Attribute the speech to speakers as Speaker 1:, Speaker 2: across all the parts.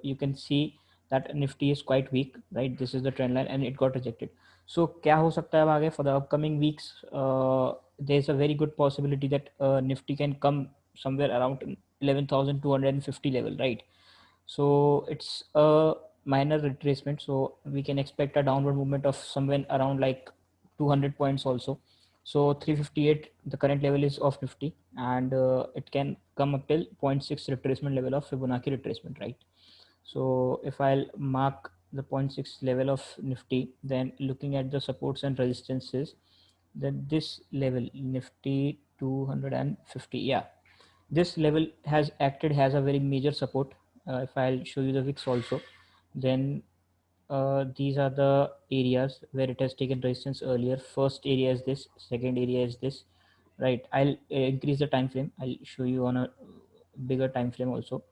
Speaker 1: you can see that Nifty is quite weak, right? This is the trend line and it got rejected. So क्या हो सकता है अब आगे for the upcoming weeks? There's a very good possibility that Nifty can come somewhere around 11,250 level, right? So it's a minor retracement, so we can expect a downward movement of somewhere around like 200 points also. So 358 the current level is of Nifty, and it can come up till 0.6 retracement level of Fibonacci retracement, right? So if I'll mark the 0.6 level of Nifty, then looking at the supports and resistances, then this level Nifty 250, yeah, this level has acted as a very major support. If I'll show you the VIX also, then these are the areas where it has taken resistance earlier. First area is this, second area is this, right? I'll increase the time frame, I'll show you on a bigger time frame also,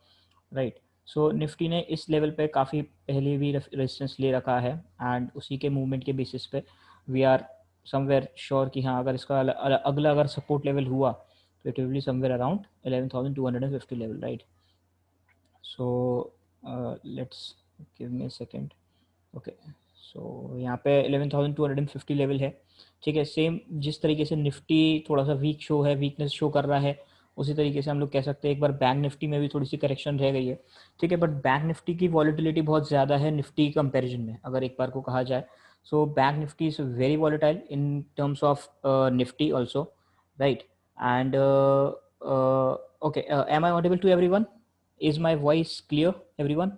Speaker 1: right? So Nifty ने इस level पे काफ़ी पहले भी resistance ले रखा है, and उसी के मूवमेंट के बेसिस पे वी आर समवेयर श्योर कि हाँ, अगर इसका अगला अगर सपोर्ट लेवल हुआ तो it will be somewhere around 11,250 level, right? So let's give me a second. Okay, so यहाँ पे 11,250 लेवल है, ठीक है. सेम जिस तरीके से निफ्टी थोड़ा सा वीक शो है, वीकनेस शो कर रहा है, उसी तरीके से हम लोग कह सकते हैं एक बार बैंक निफ्टी में भी थोड़ी सी करेक्शन रह गई है, ठीक है. बट बैंक निफ्टी की वॉलेटिलिटी बहुत ज़्यादा है निफ्टी कंपैरिजन में, अगर एक बार को कहा जाए. So bank Nifty is very volatile in terms of Nifty also, right? And okay, am I audible to everyone? Is my voice clear everyone?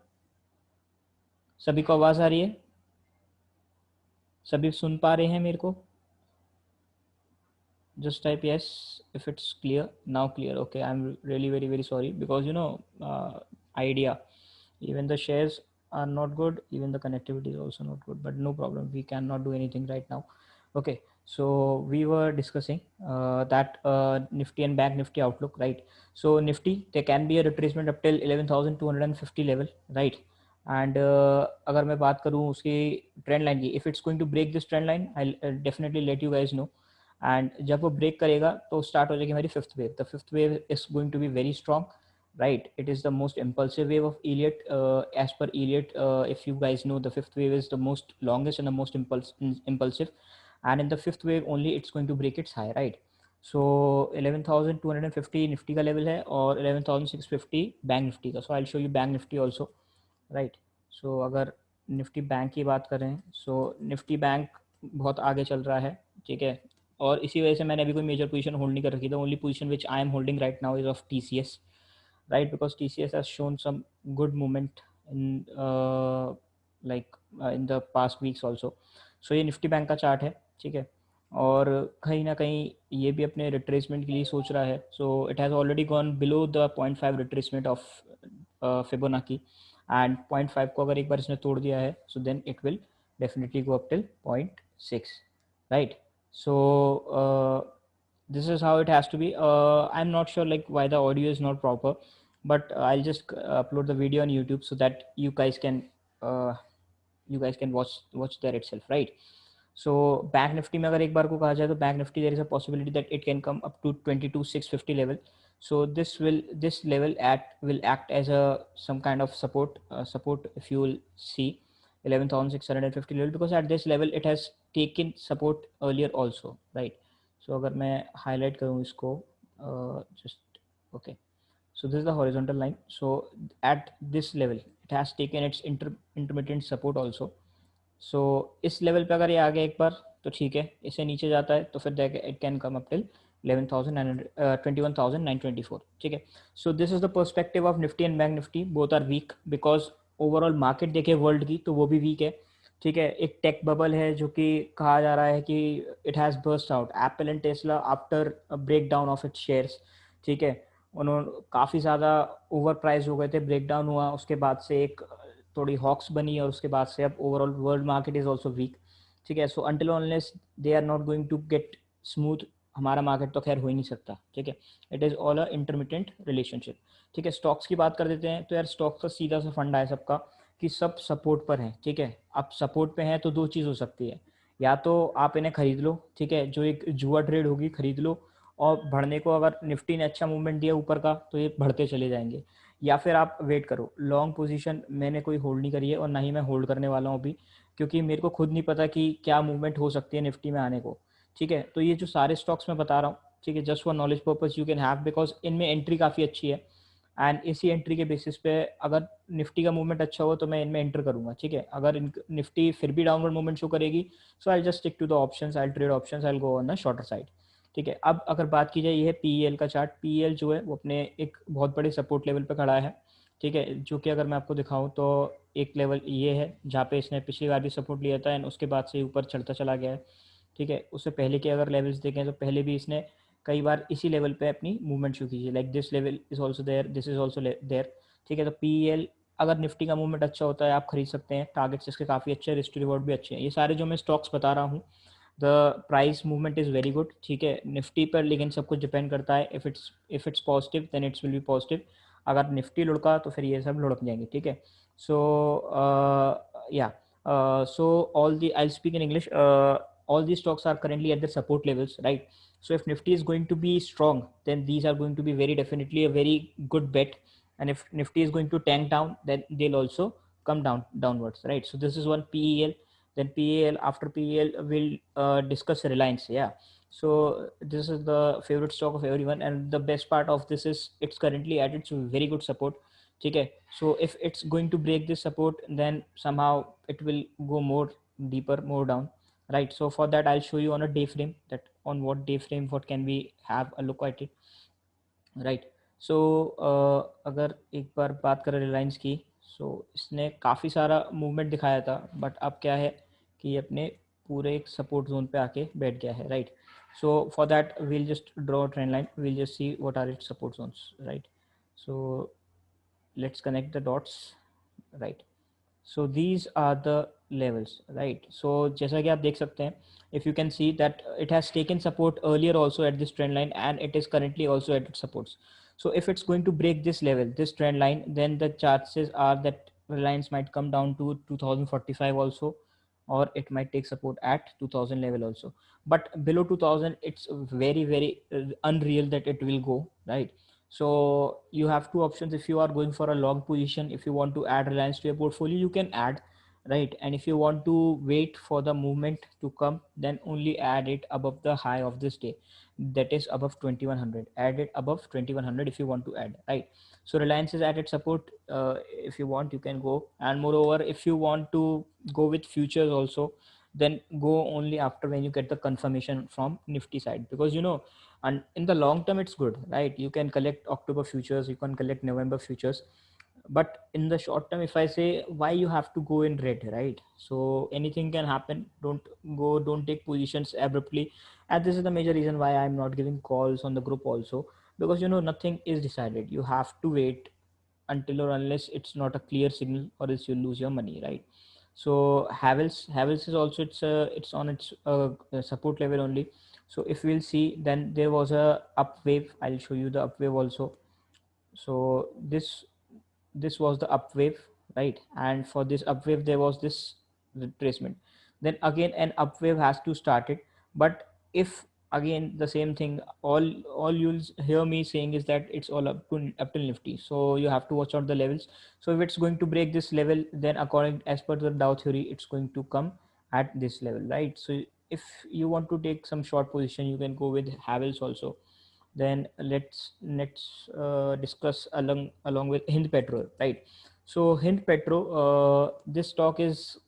Speaker 1: सभी को आवाज़ आ रही है? सभी सुन पा रहे हैं मेरे को? Just type yes if it's clear. Now clear. Okay, I'm really very sorry, because idea, even the shares are not good, even the connectivity is also not good, but no problem, we cannot do anything right now. Okay, so we were discussing that Nifty and Bank Nifty outlook, right? So Nifty, there can be a retracement up till 11,250 level, right? And अगर मैं बात करूँ उसकी trend line की, if it's going to break this trend line, I definitely let you guys know. And जब वो break करेगा तो स्टार्ट हो जाएगी हमारी fifth wave. The fifth wave is going to be very strong, right? It is the most impulsive wave of Elliott. As per Elliott, if you guys know, the fifth wave is the most longest and the most impulsive, and in the fifth wave only it's going to break its high, right? So 11,250 Nifty का level है और 11,650 bank Nifty का. So I'll show you bank Nifty also, right? So अगर Nifty bank की बात करें, so Nifty bank बहुत आगे चल रहा है, ठीक है. और इसी वजह से मैंने अभी कोई मेजर पोजीशन होल्ड नहीं कर रखी. The only position which I am holding right now is of TCS, right? Because TCS has shown some good movement in in the past weeks also. So ये निफ्टी बैंक का chart है, ठीक है. और कहीं ना कहीं ये भी अपने रिट्रेसमेंट के लिए सोच रहा है. So it has already gone below the 0.5 retracement of Fibonacci, and 0.5 को अगर एक बार इसने तोड़ दिया है, so then it will definitely go up till 0.6, right? So this is how it has to be. I'm not sure like why the audio is not proper, but I'll just upload the video on YouTube so that uh, you guys can watch there itself, right? So bank Nifty में अगर एक बार को कहा जाए तो bank Nifty there is a possibility that it can come up to 22,650 level. So this level will act as a some kind of support if you will see 11,650 level, because at this level it has taken support earlier also, right? So अगर मैं highlight करूँ इसको, just okay. So this is the horizontal line. So at this level it has taken its intermittent support also. So इस level पे अगर ये आ गया एक बार तो ठीक है, इसे नीचे जाता है तो फिर it can come up till 21,924, ठीक है. So this is the perspective of Nifty and bank Nifty. Both are weak because overall market देखे वर्ल्ड की तो वो भी वीक है, ठीक है. एक टेक बबल है जो कि कहा जा रहा है कि it has burst out. Apple and Tesla after break down of its shares, ठीक है, उन्होंने काफ़ी ज़्यादा ओवर प्राइस हो गए थे, ब्रेक डाउन हुआ, उसके बाद से एक थोड़ी हॉक्स बनी और उसके बाद से अब overall world market is also weak, ठीक है. So until unless they are not going to get smooth, हमारा मार्केट तो खैर हो ही नहीं सकता, ठीक है. It is all a intermittent relationship, ठीक है. स्टॉक्स की बात कर देते हैं तो यार स्टॉक्स का सीधा सा फंडा है सबका कि सब सपोर्ट पर हैं, ठीक है. अब सपोर्ट पे हैं तो दो चीज़ हो सकती है, या तो आप इन्हें खरीद लो, ठीक है, जो एक जुआ ट्रेड होगी, खरीद लो, और बढ़ने को अगर निफ्टी ने अच्छा मूवमेंट दिया ऊपर का तो ये बढ़ते चले जाएंगे, या फिर आप वेट करो। लॉन्ग पोजीशन मैंने कोई होल्ड नहीं करी है और ना ही मैं होल्ड करने वाला हूँ अभी, क्योंकि मेरे को खुद नहीं पता कि क्या मूवमेंट हो सकती है निफ्टी में आने को। ठीक है, तो ये जो सारे स्टॉक्स मैं बता रहा हूँ, ठीक है, just for knowledge purpose you can have, because इनमें एंट्री काफ़ी अच्छी है, एंड इसी एंट्री के बेसिस पे अगर निफ्टी का मूवमेंट अच्छा हो तो मैं इनमें एंटर करूंगा। ठीक है, अगर निफ्टी फिर भी डाउनवर्ड मूवमेंट शो करेगी, so I just stick to the options, I trade options, I go on the shorter side. ठीक है, अब अगर बात की जाए, ये है पीएल का चार्ट। पीएल जो है वो अपने एक बहुत बड़े सपोर्ट लेवल पे खड़ा है। ठीक है, जो कि अगर मैं आपको दिखाऊं तो एक लेवल ये है जहाँ पे इसने पिछली बार भी सपोर्ट लिया था एंड उसके बाद से ऊपर चढ़ता चला गया है। ठीक है, उससे पहले के अगर लेवल्स देखें तो पहले भी इसने कई बार इसी लेवल पे अपनी मूवमेंट शो कीजिए, like this level is also there, this is also there. ठीक है, तो पीएल अगर निफ्टी का मूवमेंट अच्छा होता है आप खरीद सकते हैं, टारगेट्स इसके काफ़ी अच्छे हैं, रिस्क टू रिवॉर्ड भी अच्छे हैं। ये सारे जो मैं स्टॉक्स बता रहा हूँ, the price movement is very good. ठीक है, निफ्टी पर लेकिन सब कुछ डिपेंड करता है, if it's positive then it's will be positive, अगर निफ्टी लुढ़का तो फिर ये सब लुढ़क जाएंगे। ठीक है, सो या so all the I'll speak in English. All these stocks are currently at the support levels, right? So if Nifty is going to be strong, then these are going to be very definitely a very good bet. And if Nifty is going to tank down, then they'll also come downwards, right? So this is one PEL. Then PEL, after PEL we'll discuss Reliance. Yeah. So this is the favorite stock of everyone, and the best part of this is it's currently at its very good support. Okay, so if it's going to break this support, then somehow it will go more deeper, more down, right? So for that I'll show you on a day frame, that on what day frame what can we have a look at it, right? So अगर एक बार बात करें रिलायंस की, so इसने काफ़ी सारा movement दिखाया था, बट अब क्या है कि ये अपने पूरे एक सपोर्ट जोन पे आके बैठ गया है, right? So for that we'll just draw a trend line, we'll just see what are its support zones, right? So let's connect the dots, right? So these are the levels, right? So जैसा कि आप देख सकते हैं, if you can see that it has taken support earlier also at this trend line, and it is currently also at its supports. So if it's going to break this level, this trend line, then the chances are that Reliance might come down to 2045 also, or it might take support at 2000 level also. But below 2000 it's very very unreal that it will go, right? So you have two options. If you are going for a long position, if you want to add Reliance to your portfolio, you can add, right? And if you want to wait for the movement to come, then only add it above the high of this day, that is above 2100. Add it above 2100 if you want to add, right? So Reliance is at its support. If you want, you can go. And moreover, if you want to go with futures also, then go only after when you get the confirmation from Nifty side, because and in the long term it's good, right? You can collect October futures, you can collect November futures, but in the short term, if I say, why you have to go in red, right? So anything can happen. Don't take positions abruptly, and this is the major reason why I'm not giving calls on the group also, because nothing is decided. You have to wait until or unless it's not a clear signal, or else you lose your money, right? So Havels is also, it's on its support level only. So if we'll see, then there was a up wave. I'll show you the up wave also. So this was the up wave, right? And for this up wave there was this retracement, then again an up wave has to start it. But if again the same thing, all you'll hear me saying is that it's all up till Nifty, so you have to watch out the levels. So if it's going to break this level, then according as per the Dow theory, it's going to come at this level, right? So if you want to take some short position, you can go with Havels also. Then let's discuss along with Hind Petro, right? So Hind Petro, this stock is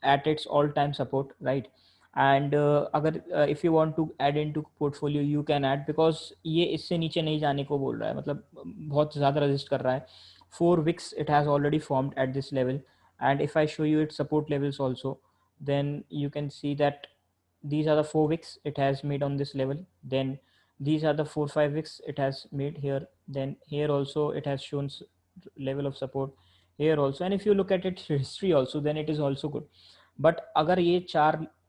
Speaker 1: at its all time support, right? And अगर if you want to add into portfolio, you can add, because ये इससे नीचे नहीं जाने को बोल रहा है, मतलब बहुत ज़्यादा resist कर रहा है. 4 wicks it has already formed at this level, and if I show you its support levels also, then you can see that these are the 4 wicks it has made on this level. Then these are the 4 5 wicks it has made here. Then here also it has shown level of support here also, and if you look at its history also, then it is also good. But अगर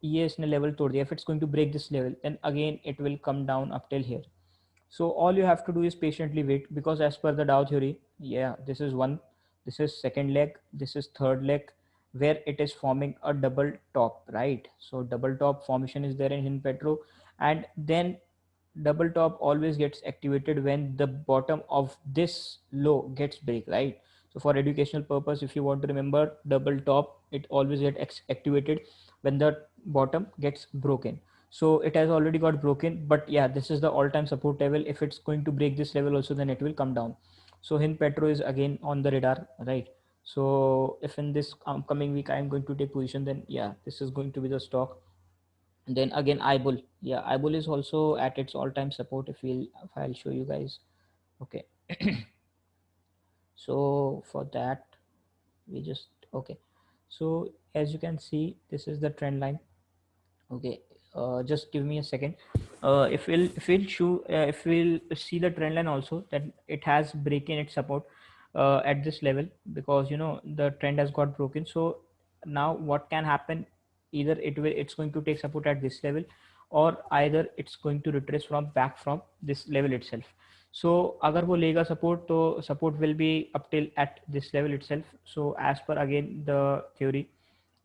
Speaker 1: ये इसने level तोड़ दिया, if it's going to break this level, then again it will come down up till here. So all you have to do is patiently wait, because as per the Dow theory, yeah, this is one, this is second leg, this is third leg, where it is forming a double top, right? So double top formation is there in Hinpetro, and then double top always gets activated when the bottom of this low gets break, right? So for educational purpose, if you want to remember double top, it always gets activated when the bottom gets broken. So it has already got broken, but yeah, this is the all-time support level. If it's going to break this level also, then it will come down. So Hind Petro is again on the radar, right? So if in this coming week I am going to take position, then yeah, this is going to be the stock. And then again iBull, yeah, iBull is also at its all-time support. If I'll show you guys, okay. So for that, we just, okay, so as you can see, this is the trend line, okay. Just give me a second. If we'll see the trend line also, that it has breaking its support at this level, because the trend has got broken. So now what can happen, either it's going to take support at this level, or either it's going to retrace from back from this level itself. So अगर वो लेगा support, तो support will be up till at this level itself. So as per again the theory,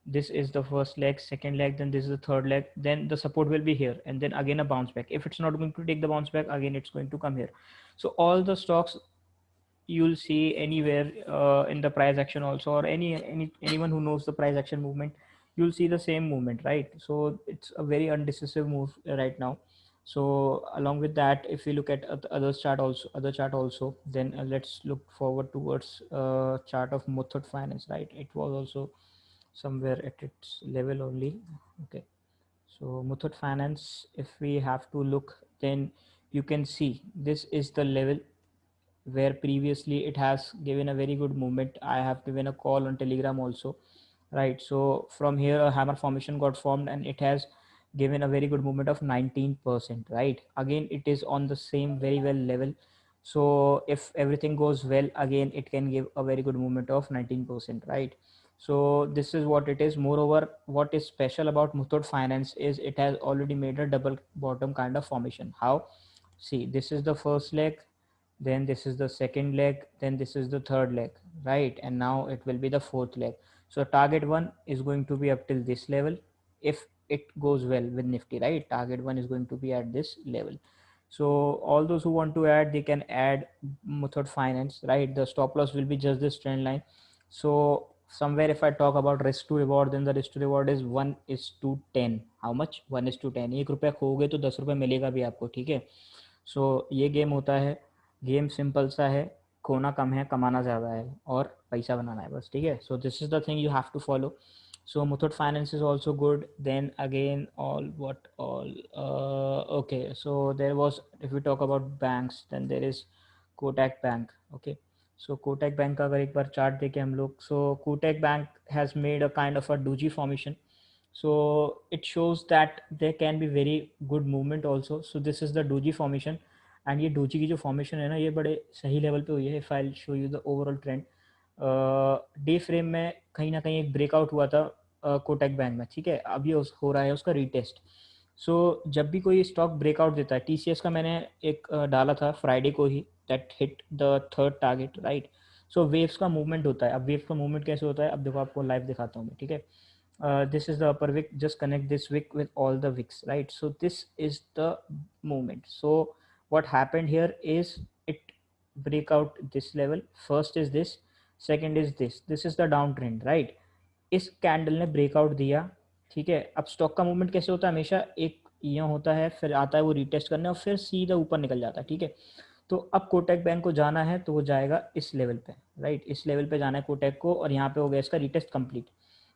Speaker 1: this is the first leg, second leg, then this is the third leg, then the support will be here, and then again a bounce back. If it's not going to take the bounce back, again it's going to come here. So all the stocks you'll see anywhere in the price action also, or anyone who knows the price action movement, you'll see the same movement, right? So it's a very undecisive move right now. So along with that, if we look at other chart also, then let's look forward towards chart of Muthoot Finance, right? It was also somewhere at its level only, okay. So Muthoot Finance, if we have to look, then you can see this is the level where previously it has given a very good movement. I have given a call on Telegram also, right? So from here a hammer formation got formed, and it has given a very good movement of 19%, right? Again, it is on the same very well level. So if everything goes well, again it can give a very good movement of 19%, right? So this is what it is. Moreover, what is special about Muthoot Finance is it has already made a double bottom kind of formation. How? See, this is the first leg, then this is the second leg, then this is the third leg, right? And now it will be the fourth leg. So target one is going to be up till this level if it goes well with Nifty, right? Target one is going to be at this level. So all those who want to add, they can add Muthoot Finance, right? The stop loss will be just this trend line. So somewhere if I talk about risk to reward, then the risk to reward is 1:10. How much? 1:10. 1 रुपया खोगे तो 10 रुपये मिलेगा भी आपको, ठीक है? सो ये game होता है। गेम सिंपल सा है, खोना कम है, कमाना ज़्यादा है, और पैसा बनाना है बस, ठीक है? So this is the thing you have to follow. So Muthoot Finance is also good. Then again, okay. So there was, if we talk about banks, then there is Kotak Bank. Okay. So Kotak Bank का अगर एक bar chart देखें हम लोग, so Kotak Bank has made a kind of a doji formation. So it shows that there can be very good movement also. So this is the doji formation, and ये doji की जो formation है ना, ये बड़े सही level पे हुई है. If I'll show you the overall trend, day frame में कहीं ना कहीं एक ब्रेकआउट हुआ था कोटक बैंक में, ठीक है? अब ये हो रहा है उसका रीटेस्ट. सो जब भी कोई स्टॉक ब्रेकआउट देता है, टीसीएस का मैंने एक डाला था फ्राइडे को ही, that hit the third target, right? So waves का मूवमेंट होता है. अब वेव का मूवमेंट कैसे होता है, अब देखो आपको लाइव दिखाता हूँ मैं, ठीक है? This is the upper wick. Just connect this wick with all the wicks, right? So this is the movement. So what happened here is it break out this level. First is this, second is this is the downtrend, right? इस candle ने breakout दिया, ठीक है? अब stock का movement कैसे होता है, हमेशा एक ये होता है, फिर आता है वो रीटेस्ट करने, और फिर सीधा ऊपर निकल जाता है, ठीक है? तो अब कोटक बैंक को जाना है तो वो जाएगा इस लेवल पे, राइट? इस लेवल पे जाना है कोटक को, और यहाँ पे हो गया इसका रीटेस्ट कंप्लीट.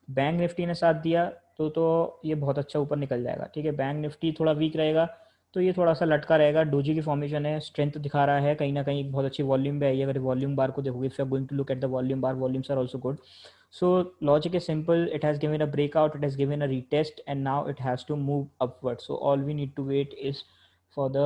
Speaker 1: बैंक निफ्टी ने साथ दिया तो ये बहुत अच्छा ऊपर निकल जाएगा, ठीक है? बैंक निफ्टी थोड़ा वीक रहेगा तो ये थोड़ा सा लटका रहेगा. डोजी की फॉर्मेशन है, स्ट्रेंथ दिखा रहा है, कहीं ना कहीं बहुत अच्छी वॉल्यूम भी आई है. अगर वॉल्यूम बार को देखोगे, if you are going to look at the volume bar, volumes are also good. So logic is simple. It has given a breakout, it has given a retest, and now it has to move upward. So all we need to wait is for the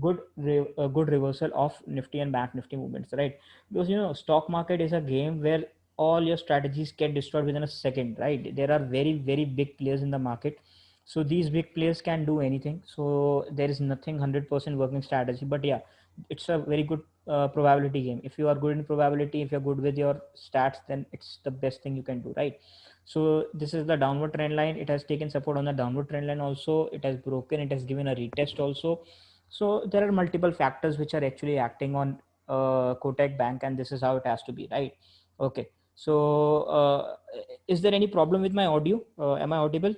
Speaker 1: good reversal of Nifty and Bank Nifty movements, right? Because stock market is a game where all your strategies get destroyed within a second, right? There are very very big players in the market, so these big players can do anything. So there is nothing 100% working strategy, but yeah, it's a very good probability game. If you are good in probability, if you're good with your stats, then it's the best thing you can do, right? So this is the downward trend line. It has taken support on the downward trend line also. It has broken, it has given a retest also. So there are multiple factors which are actually acting on Kotak Bank, and this is how it has to be, right? Okay. So is there any problem with my audio? Am I audible?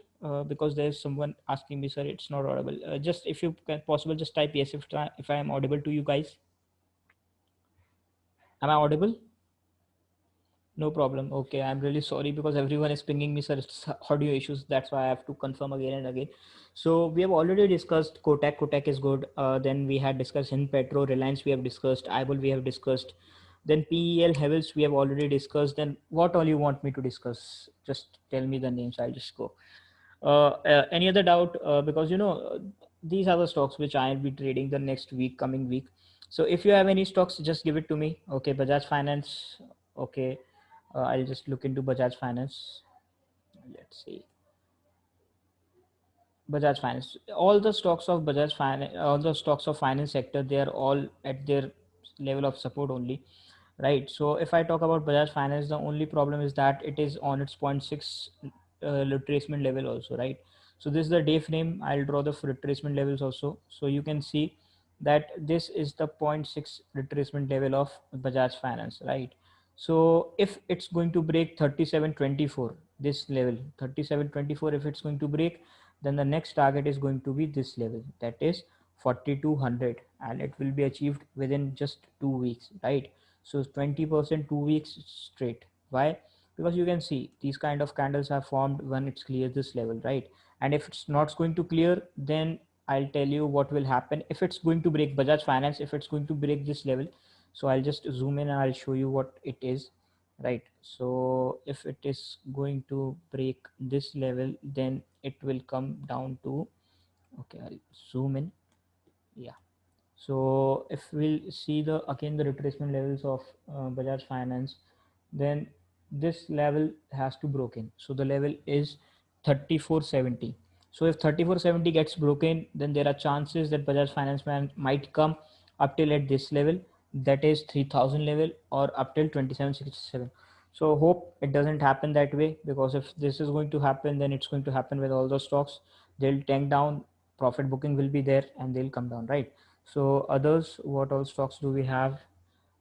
Speaker 1: Because there's someone asking me, sir, it's not audible. Just if you can possible, just type yes if I am audible to you guys. Am I audible? No problem. Okay, I'm really sorry because everyone is pinging me, sir. It's audio issues. That's why I have to confirm again and again. So we have already discussed Kotak. Kotak is good. Then we had discussed in Petro, Reliance. We have discussed IBOL. We have discussed. Then PEL Havels. We have already discussed. Then what all you want me to discuss? Just tell me the names. I'll just go. Any other doubt? Because these are the stocks which I'll be trading the next week, coming week. So if you have any stocks, just give it to me. Okay, Bajaj Finance. Okay, I'll just look into Bajaj Finance. Let's see. Bajaj Finance. All the stocks of Bajaj Finance, all the stocks of finance sector, they are all at their level of support only, right? So if I talk about Bajaj Finance, the only problem is that it is on its zero point 0.6 retracement level also, right? So this is the day frame. I'll draw the retracement levels also. So you can see that this is the zero point 0.6 retracement level of Bajaj Finance, right? So if it's going to break 37.24, this level 37.24, if it's going to break, then the next target is going to be this level, that is 4200, and it will be achieved within just 2 weeks, right? So 20%, 2 weeks straight. Why? Because you can see these kind of candles are formed when it's clear this level, right? And if it's not going to clear, then I'll tell you what will happen. If it's going to break Bajaj Finance, if it's going to break this level, so I'll just zoom in and I'll show you what it is, right? So if it is going to break this level, then it will come down to, okay, I'll zoom in. Yeah. So if we'll see the again the retracement levels of Bajaj Finance, then this level has to broken. So the level is 3470. So if 3470 gets broken, then there are chances that Bajaj Finance man might come up till at this level, that is 3000 level, or up till 2767. So hope it doesn't happen that way, because if this is going to happen, then it's going to happen with all the stocks. They'll tank down, profit booking will be there, and they'll come down, right? So others, what all stocks do we have?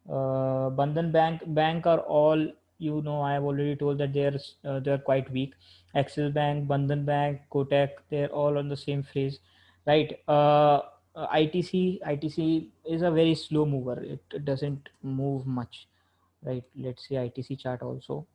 Speaker 1: Bandhan Bank are all, I have already told that they're quite weak. Axis Bank, Bandhan Bank, Kotak, they're all on the same phrase, right? ITC is a very slow mover. It doesn't move much, right? Let's see ITC chart also.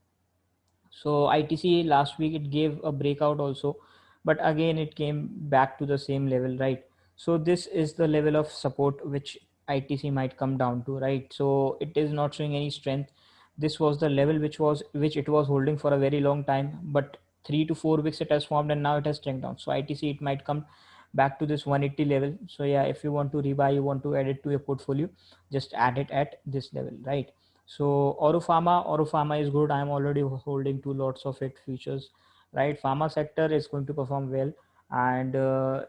Speaker 1: So ITC last week it gave a breakout also, but again it came back to the same level, right? So this is the level of support which ITC might come down to, right? So it is not showing any strength. This was the level which it was holding for a very long time, but 3 to 4 weeks it has formed and now it has strength down. So ITC it might come back to this 180 level. So yeah, if you want to rebuy, you want to add it to your portfolio, just add it at this level, right? So Oro Pharma is good. I'm already holding two lots of it futures, right? Pharma sector is going to perform well, and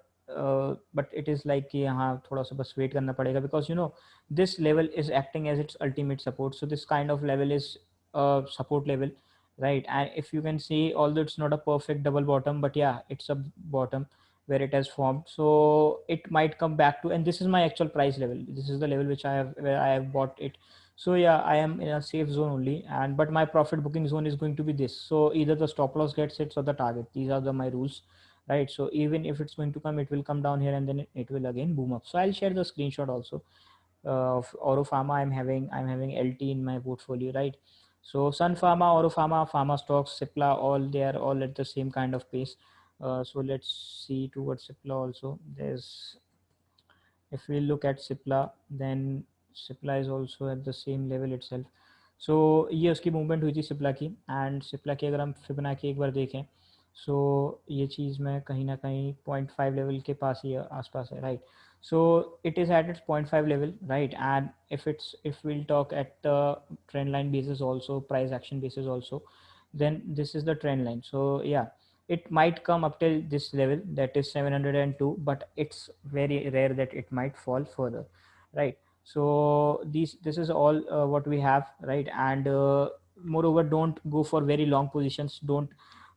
Speaker 1: but it is like कि हाँ थोड़ा सा बस wait करना पड़ेगा, because this level is acting as its ultimate support. So this kind of level is a support level, right? And if you can see, although it's not a perfect double bottom, but yeah, it's a bottom where it has formed. So it might come back to, and this is my actual price level. This is the level which I have where I have bought it. So yeah, I am in a safe zone only, and but my profit booking zone is going to be this. So either the stop loss gets hit or the target. These are my rules, right? So even if it's going to come, it will come down here and then it will again boom up. So I'll share the screenshot also of Oro Pharma. I'm having LT in my portfolio, right? So Sun Pharma, Oro Pharma, Pharma stocks, Cipla, all they are all at the same kind of pace. So let's see towards Cipla also. There's, if we look at Cipla, then Cipla is also at the same level itself. So ये उसकी movement हुई थी सिप्ला की, and Cipla की अगर हम Fibonacci एक बार देखें, सो ये चीज़ में कहीं ना कहीं 0.5 लेवल के पास ही आसपास है, right? So it is at its 0.5 level, right? And if we'll talk at the trend line basis also, price action basis also, then this is the trend line. So yeah, it might come up till this level, that is 702, but it's very rare that it might fall further, right? So this is all what we have, right? And moreover, don't go for very long positions, don't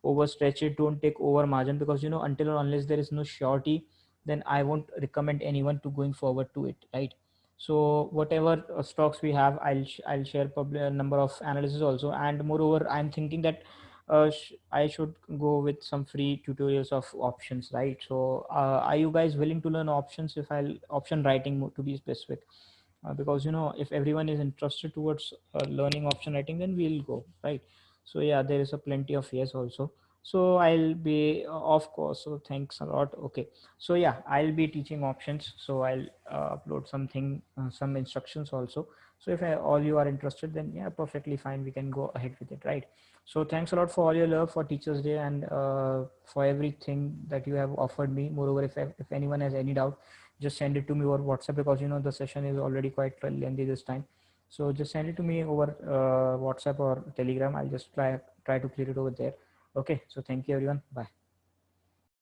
Speaker 1: overstretch it, don't take over margin, because until or unless there is no surety then I won't recommend anyone to going forward to it, right? So whatever stocks we have, I'll share public number of analysis also. And moreover, I'm thinking that I should go with some free tutorials of options, right? So are you guys willing to learn options, if I'll option writing to be specific? Because if everyone is interested towards learning option writing, then we'll go, right? So yeah, there is a plenty of yes also. So I'll be of course, so thanks a lot. Okay, so yeah, I'll be teaching options, so I'll upload something, some instructions also. So if all you are interested, then yeah, perfectly fine, we can go ahead with it, right? So thanks a lot for all your love for Teachers Day, and for everything that you have offered me. Moreover, if anyone has any doubt, just send it to me over WhatsApp, because the session is already quite lengthy this time. So just send it to me over WhatsApp or Telegram. I'll just try to clear it over there. Okay, so thank you everyone. Bye.